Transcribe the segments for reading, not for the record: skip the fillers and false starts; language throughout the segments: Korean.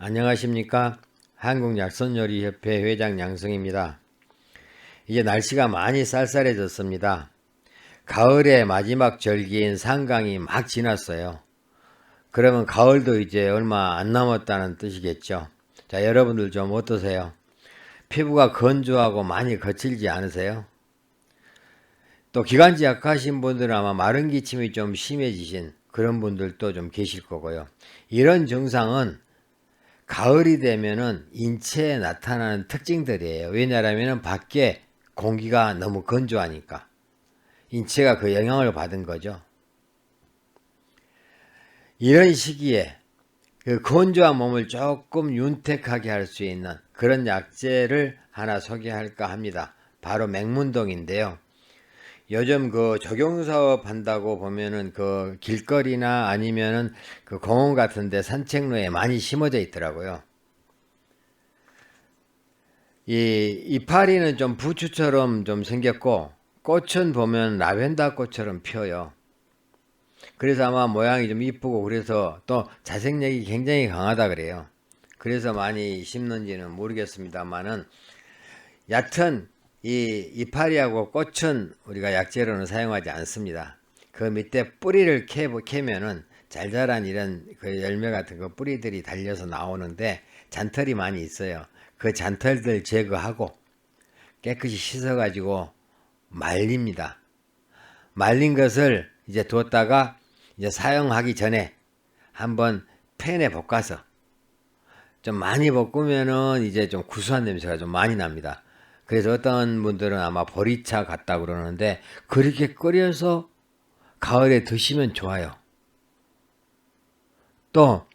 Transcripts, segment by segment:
안녕하십니까? 한국약선요리협회 회장 양성입니다. 이제 날씨가 많이 쌀쌀해졌습니다. 가을의 마지막 절기인 상강이 막 지났어요. 그러면 가을도 이제 얼마 안 남았다는 뜻이겠죠. 자, 여러분들 좀 어떠세요? 피부가 건조하고 많이 거칠지 않으세요? 또 기관지 약하신 분들은 아마 마른 기침이 좀 심해지신 그런 분들도 좀 계실 거고요. 이런 증상은 가을이 되면은 인체에 나타나는 특징들이에요. 왜냐하면 밖에 공기가 너무 건조하니까 인체가 그 영향을 받은 거죠. 이런 시기에 그 건조한 몸을 조금 윤택하게 할 수 있는 그런 약재를 하나 소개할까 합니다. 바로 맹문동인데요. 요즘 그 적용사업 한다고 보면은 그 길거리나 아니면은 그 공원 같은데 산책로에 많이 심어져 있더라고요. 이 이파리는 좀 부추처럼 좀 생겼고 꽃은 보면 라벤더 꽃처럼 피어요. 그래서 아마 모양이 좀 이쁘고 그래서 또 자생력이 굉장히 강하다 그래요. 그래서 많이 심는지는 모르겠습니다만은 얕은 이 이파리하고 꽃은 우리가 약재로는 사용하지 않습니다. 그 밑에 뿌리를 캐면은 잘 자란 이런 그 열매 같은 그 뿌리들이 달려서 나오는데 잔털이 많이 있어요. 그 잔털들 제거하고 깨끗이 씻어가지고 말립니다. 말린 것을 이제 뒀다가 이제 사용하기 전에 한번 팬에 볶아서 좀 많이 볶으면은 이제 좀 구수한 냄새가 좀 많이 납니다. 그래서 어떤 분들은 아마 보리차 같다 그러는데 그렇게 끓여서 가을에 드시면 좋아요. 또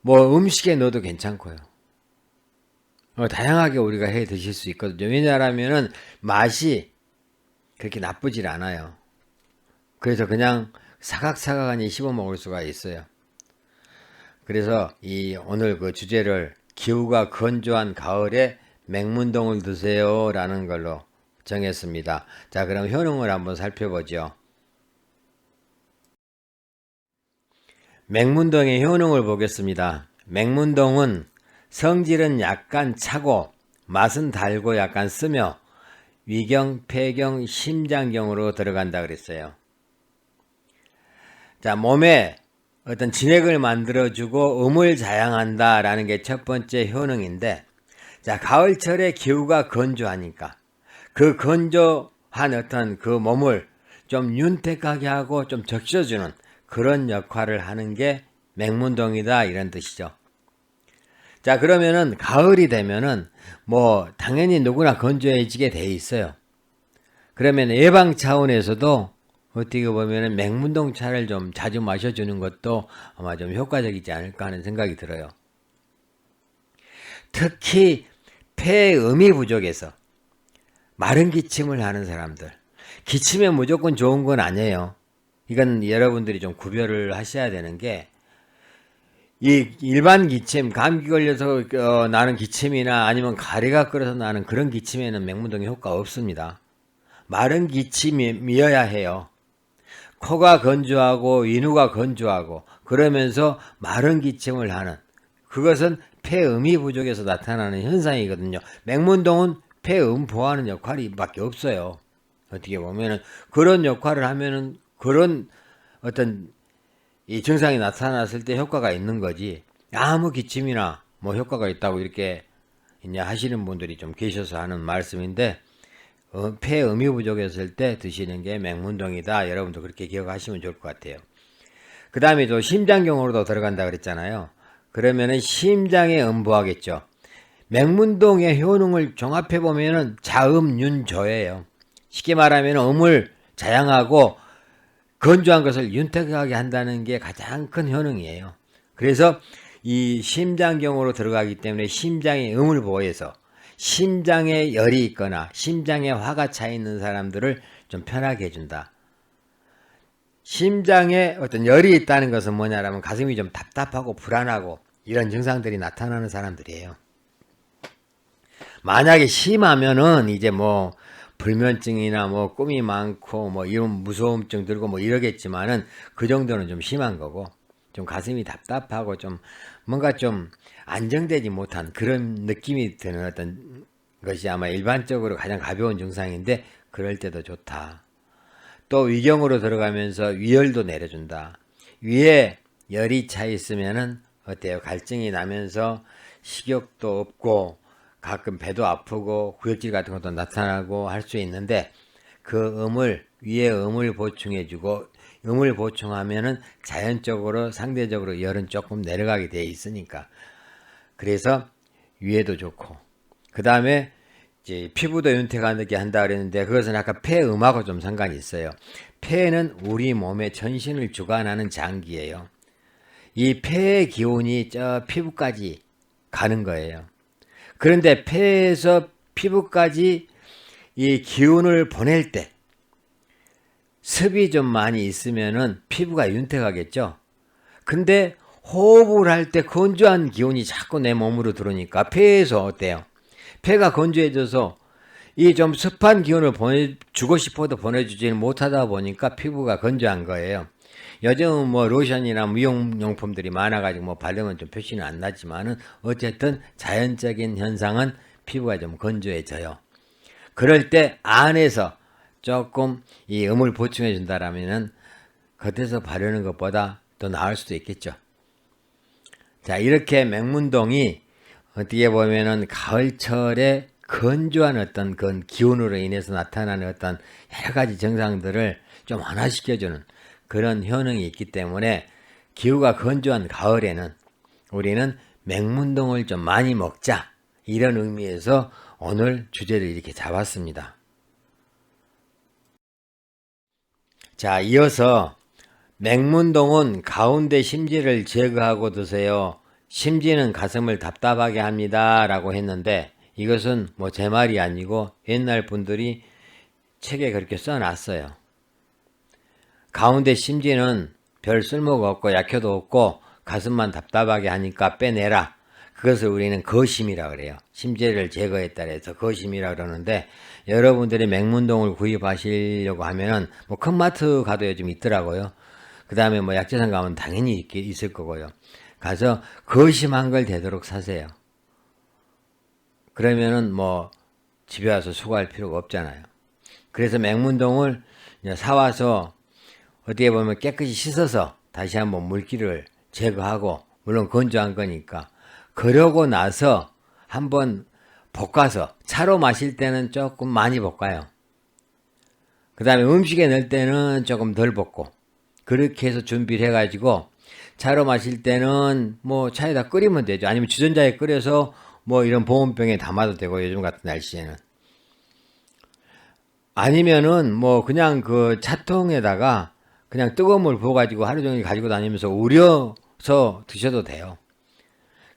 뭐 음식에 넣어도 괜찮고요. 다양하게 우리가 해 드실 수 있거든요. 왜냐하면은 맛이 그렇게 나쁘질 않아요. 그래서 그냥 사각사각하니 씹어 먹을 수가 있어요. 그래서 이 오늘 그 주제를 기후가 건조한 가을에 맹문동을 드세요 라는 걸로 정했습니다. 자, 그럼 효능을 한번 살펴보죠. 맹문동의 효능을 보겠습니다. 맹문동은 성질은 약간 차고 맛은 달고 약간 쓰며 위경, 폐경, 심장경으로 들어간다 그랬어요. 자, 몸에 어떤 진액을 만들어주고 음을 자양한다 라는 게 첫 번째 효능인데, 자, 가을철에 기후가 건조하니까 그 건조한 어떤 그 몸을 좀 윤택하게 하고 좀 적셔주는 그런 역할을 하는 게 맹문동이다 이런 뜻이죠. 자, 그러면은 가을이 되면은 뭐 당연히 누구나 건조해지게 돼 있어요. 그러면 예방 차원에서도 어떻게 보면은 맹문동 차를 좀 자주 마셔주는 것도 아마 좀 효과적이지 않을까 하는 생각이 들어요. 특히 폐의 음이 부족해서 마른 기침을 하는 사람들, 기침에 무조건 좋은 건 아니에요. 이건 여러분들이 좀 구별을 하셔야 되는 게, 이 일반 기침, 감기 걸려서 나는 기침이나 아니면 가래가 끓어서 나는 그런 기침에는 맹문동이 효과 없습니다. 마른 기침이어야 해요. 코가 건조하고 인후가 건조하고 그러면서 마른 기침을 하는, 그것은 폐음이 부족해서 나타나는 현상이거든요. 맹문동은 폐음 보호하는 역할이 밖에 없어요. 어떻게 보면은 그런 역할을 하면은 그런 어떤 이 증상이 나타났을 때 효과가 있는 거지, 아무 기침이나 뭐 효과가 있다고 이렇게 있냐 하시는 분들이 좀 계셔서 하는 말씀인데, 폐음이 부족했을 때 드시는 게 맹문동이다. 여러분도 그렇게 기억하시면 좋을 것 같아요. 그 다음에 또 심장경으로도 들어간다 그랬잖아요. 그러면은 심장에 음보하겠죠. 맹문동의 효능을 종합해 보면은 자음윤조예요. 쉽게 말하면 음을 자양하고 건조한 것을 윤택하게 한다는 게 가장 큰 효능이에요. 그래서 이 심장경으로 들어가기 때문에 심장의 음을 보호해서 심장에 열이 있거나 심장에 화가 차 있는 사람들을 좀 편하게 해준다. 심장에 어떤 열이 있다는 것은 뭐냐라면 가슴이 좀 답답하고 불안하고 이런 증상들이 나타나는 사람들이에요. 만약에 심하면은 이제 뭐 불면증이나 뭐 꿈이 많고 뭐 이런 무서움증 들고 뭐 이러겠지만은 그 정도는 좀 심한 거고, 좀 가슴이 답답하고 좀 뭔가 좀 안정되지 못한 그런 느낌이 드는 어떤 것이 아마 일반적으로 가장 가벼운 증상인데 그럴 때도 좋다. 또 위경으로 들어가면서 위열도 내려준다. 위에 열이 차 있으면은 어때요? 갈증이 나면서 식욕도 없고 가끔 배도 아프고 구역질 같은 것도 나타나고 할 수 있는데 그 위에 음을 보충해주고 음을 보충하면은 자연적으로 상대적으로 열은 조금 내려가게 돼 있으니까 그래서 위에도 좋고 그 다음에 이제 피부도 윤택하게 한다 그랬는데 그것은 아까 폐음하고 좀 상관이 있어요. 폐는 우리 몸의 전신을 주관하는 장기예요. 이 폐의 기운이 저 피부까지 가는 거예요. 그런데 폐에서 피부까지 이 기운을 보낼 때 습이 좀 많이 있으면은 피부가 윤택하겠죠. 근데 호흡을 할 때 건조한 기운이 자꾸 내 몸으로 들어오니까 폐에서 어때요? 폐가 건조해져서 이 좀 습한 기운을 보내주고 싶어도 보내주지 못하다 보니까 피부가 건조한 거예요. 요즘은 뭐 로션이나 미용용품들이 많아가지고 뭐 바르면 좀 표시는 안 나지만은 어쨌든 자연적인 현상은 피부가 좀 건조해져요. 그럴 때 안에서 조금 이 음을 보충해 준다라면은 겉에서 바르는 것보다 더 나을 수도 있겠죠. 자, 이렇게 맹문동이 어떻게 보면은 가을철에 건조한 어떤 그 기운으로 인해서 나타나는 어떤 여러 가지 증상들을 좀 완화시켜주는 그런 효능이 있기 때문에 기후가 건조한 가을에는 우리는 맹문동을 좀 많이 먹자 이런 의미에서 오늘 주제를 이렇게 잡았습니다. 자, 이어서 맹문동은 가운데 심지를 제거하고 드세요. 심지는 가슴을 답답하게 합니다. 라고 했는데 이것은 뭐 제 말이 아니고 옛날 분들이 책에 그렇게 써놨어요. 가운데 심지는 별 쓸모가 없고 약효도 없고 가슴만 답답하게 하니까 빼내라. 그것을 우리는 거심이라 그래요. 심지를 제거했다 해서 거심이라 그러는데 여러분들이 맹문동을 구입하시려고 하면은 뭐 큰 마트 가도 요즘 있더라고요. 그 다음에 뭐 약재상 가면 당연히 있을 거고요. 가서 거심한 걸 되도록 사세요. 그러면은 뭐 집에 와서 수거할 필요가 없잖아요. 그래서 맹문동을 사와서 어떻게 보면 깨끗이 씻어서 다시 한번 물기를 제거하고 물론 건조한 거니까 그러고 나서 한번 볶아서 차로 마실 때는 조금 많이 볶아요. 그 다음에 음식에 넣을 때는 조금 덜 볶고 그렇게 해서 준비를 해가지고 차로 마실 때는 뭐 차에다 끓이면 되죠. 아니면 주전자에 끓여서 뭐 이런 보온병에 담아도 되고 요즘 같은 날씨에는 아니면은 뭐 그냥 그 차통에다가 그냥 뜨거운 물 부어가지고 하루 종일 가지고 다니면서 우려서 드셔도 돼요.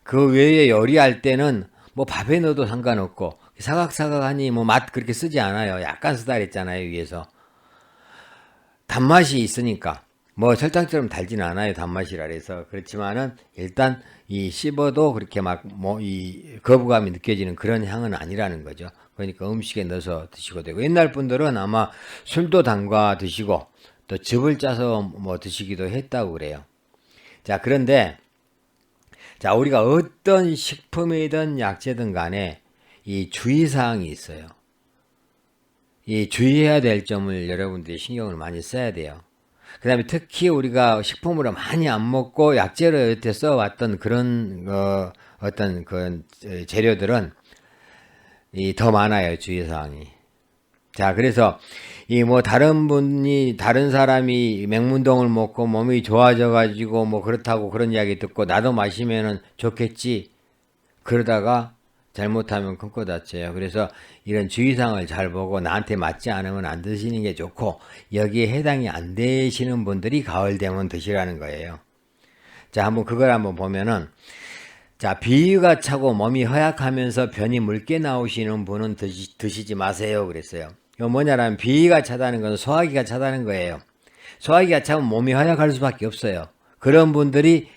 그 외에 요리할 때는 뭐 밥에 넣어도 상관없고 사각사각하니 뭐 맛 그렇게 쓰지 않아요. 약간 쓰다 그랬잖아요. 위에서 단맛이 있으니까 뭐 설탕처럼 달지는 않아요. 단맛이라 그래서 그렇지만은 일단 이 씹어도 그렇게 막 뭐 이 거부감이 느껴지는 그런 향은 아니라는 거죠. 그러니까 음식에 넣어서 드시고 되고 옛날 분들은 아마 술도 담가 드시고 또 즙을 짜서 뭐 드시기도 했다고 그래요. 자, 그런데 자, 우리가 어떤 식품이든 약재든 간에 이 주의사항이 있어요. 이 주의해야 될 점을 여러분들이 신경을 많이 써야 돼요. 그 다음에 특히 우리가 식품으로 많이 안 먹고 약재로 여태 써왔던 그런 어떤 그 재료들은 더 많아요. 주의사항이. 자, 그래서 이 뭐 다른 사람이 맹문동을 먹고 몸이 좋아져 가지고 뭐 그렇다고 그런 이야기 듣고 나도 마시면은 좋겠지. 그러다가 잘못하면 큰 거 다쳐요. 그래서 이런 주의사항을 잘 보고 나한테 맞지 않으면 안 드시는 게 좋고 여기에 해당이 안 되시는 분들이 가을 되면 드시라는 거예요. 자, 그걸 한번 보면은 자, 비위가 차고 몸이 허약하면서 변이 묽게 나오시는 분은 드시지 마세요. 그랬어요. 이거 뭐냐면 비위가 차다는 건 소화기가 차다는 거예요. 소화기가 차면 몸이 허약할 수밖에 없어요. 그런 분들이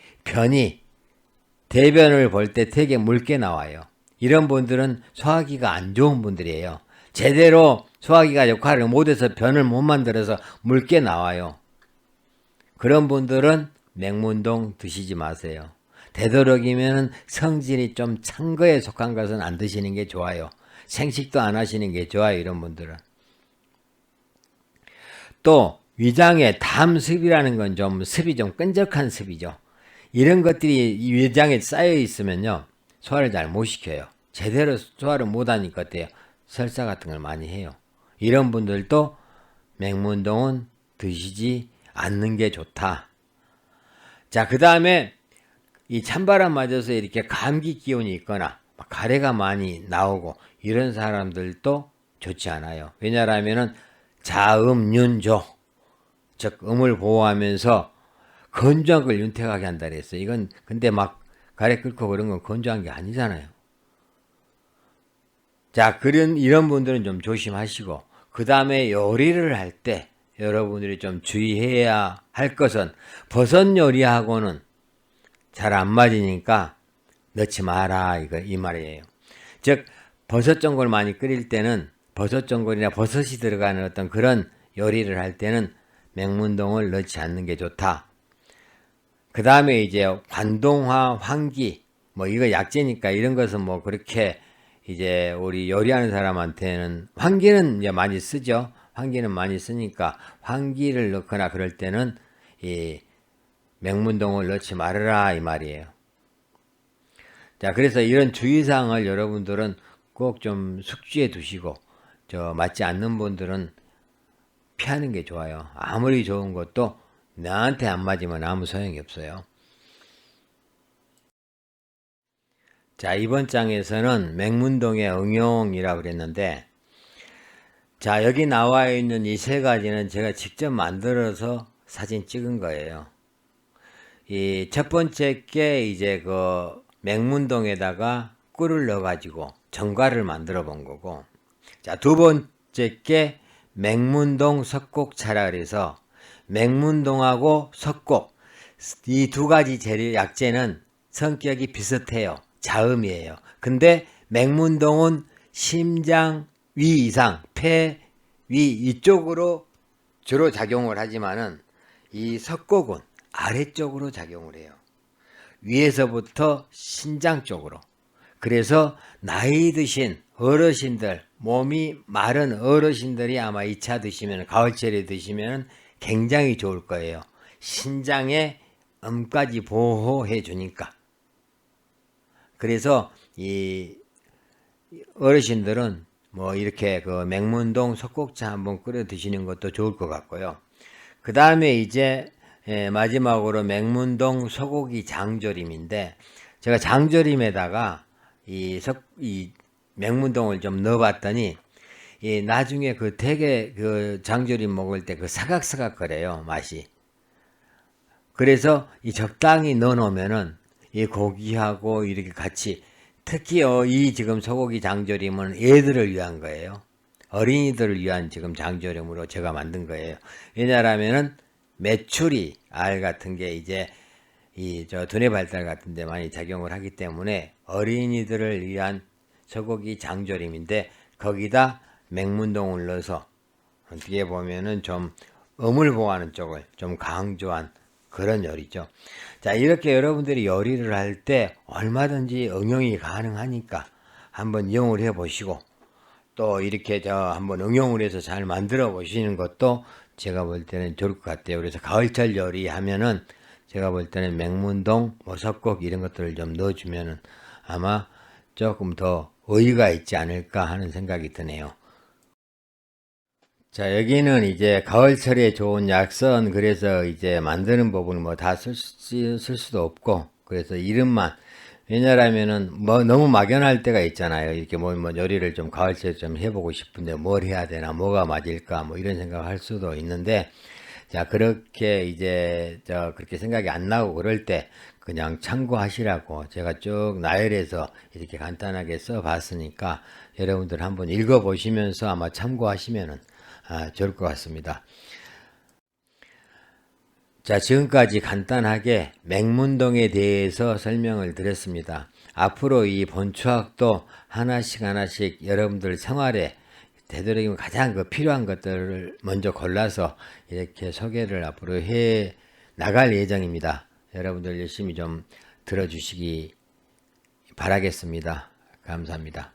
대변을 볼 때 되게 묽게 나와요. 이런 분들은 소화기가 안 좋은 분들이에요. 제대로 소화기가 역할을 못해서 변을 못 만들어서 묽게 나와요. 그런 분들은 맹문동 드시지 마세요. 되도록이면 성질이 좀 찬 거에 속한 것은 안 드시는 게 좋아요. 생식도 안 하시는 게 좋아요, 이런 분들은. 또 위장에 담습이라는 건 좀 습이 좀 끈적한 습이죠. 이런 것들이 이 위장에 쌓여 있으면요, 소화를 잘 못 시켜요. 제대로 소화를 못 하니까 어때요? 설사 같은 걸 많이 해요. 이런 분들도 맹문동은 드시지 않는 게 좋다. 자, 그 다음에 이 찬바람 맞아서 이렇게 감기 기운이 있거나 가래가 많이 나오고 이런 사람들도 좋지 않아요. 왜냐하면은 자음윤조, 즉 음을 보호하면서 건조한 걸 윤택하게 한다 그랬어요. 이건 근데 막 가래 끓고 그런 건 건조한 게 아니잖아요. 자, 이런 분들은 좀 조심하시고, 그 다음에 요리를 할 때 여러분들이 좀 주의해야 할 것은 버섯 요리하고는 잘 안 맞으니까 넣지 마라, 이 말이에요. 즉, 버섯 전골 많이 끓일 때는 버섯 전골이나 버섯이 들어가는 어떤 그런 요리를 할 때는 맹문동을 넣지 않는 게 좋다. 그 다음에 이제 관동화, 황기, 뭐 이거 약재니까 이런 것은 뭐 그렇게 이제 우리 요리하는 사람한테는 황기는 이제 많이 쓰죠. 황기는 많이 쓰니까 황기를 넣거나 그럴 때는 이 맹문동을 넣지 말아라, 이 말이에요. 자, 그래서 이런 주의사항을 여러분들은 꼭 좀 숙지해 두시고, 맞지 않는 분들은 피하는 게 좋아요. 아무리 좋은 것도 나한테 안 맞으면 아무 소용이 없어요. 자, 이번 장에서는 맹문동의 응용이라고 그랬는데, 자, 여기 나와 있는 이 세 가지는 제가 직접 만들어서 사진 찍은 거예요. 이 첫 번째 게 이제 그 맹문동에다가 꿀을 넣어가지고 전과를 만들어 본 거고, 자, 두 번째 게 맹문동 석곡차라 그래서 맹문동하고 석곡 이 두 가지 재료 약재는 성격이 비슷해요. 자음이에요. 근데 맹문동은 심장, 위 이상, 폐, 위 이쪽으로 주로 작용을 하지만은 이 석곡은 아래쪽으로 작용을 해요. 위에서부터 신장 쪽으로. 그래서 나이 드신 어르신들, 몸이 마른 어르신들이 아마 이 차 드시면, 가을철에 드시면 굉장히 좋을 거예요. 신장에 음까지 보호해 주니까. 그래서 이 어르신들은 뭐 이렇게 그 맹문동 석곡차 한번 끓여 드시는 것도 좋을 것 같고요. 그 다음에 이제 마지막으로 맹문동 소고기 장조림인데, 제가 장조림에다가 이 맹문동을 좀 넣어봤더니 나중에 그 되게 그 장조림 먹을 때 그 사각사각 거려요, 맛이. 그래서 이 적당히 넣어 놓으면은 이 고기하고 이렇게 같이, 특히 이 지금 소고기 장조림은 애들을 위한 거예요. 어린이들을 위한 지금 장조림으로 제가 만든 거예요. 왜냐하면은 메추리 알 같은 게 이제 두뇌 발달 같은 데 많이 작용을 하기 때문에 어린이들을 위한 소고기 장조림인데, 거기다 맹문동을 넣어서 어떻게 보면은 좀 음을 보호하는 쪽을 좀 강조한 그런 요리죠. 자, 이렇게 여러분들이 요리를 할 때 얼마든지 응용이 가능하니까 한번 이용을 해 보시고, 또 이렇게 한번 응용을 해서 잘 만들어 보시는 것도 제가 볼 때는 좋을 것 같아요. 그래서 가을철 요리 하면은 제가 볼 때는 맹문동, 석곡 이런 것들을 좀 넣어주면은 아마 조금 더 의의가 있지 않을까 하는 생각이 드네요. 자, 여기는 이제 가을철에 좋은 약선, 그래서 이제 만드는 법은 뭐 다 쓸 수도 없고, 그래서 이름만, 왜냐라면은 뭐 너무 막연할 때가 있잖아요. 이렇게 뭐 요리를 좀 가을철에 좀 해보고 싶은데 뭘 해야 되나, 뭐가 맞을까, 뭐 이런 생각을 할 수도 있는데, 자, 그렇게 이제 그렇게 생각이 안 나고 그럴 때 그냥 참고하시라고 제가 쭉 나열해서 이렇게 간단하게 써봤으니까 여러분들 한번 읽어보시면서 아마 참고하시면은 좋을 것 같습니다. 자, 지금까지 간단하게 맹문동에 대해서 설명을 드렸습니다. 앞으로 이 본초학도 하나씩 여러분들 생활에 되도록이면 가장 필요한 것들을 먼저 골라서 이렇게 소개를 앞으로 해 나갈 예정입니다. 여러분들 열심히 좀 들어주시기 바라겠습니다. 감사합니다.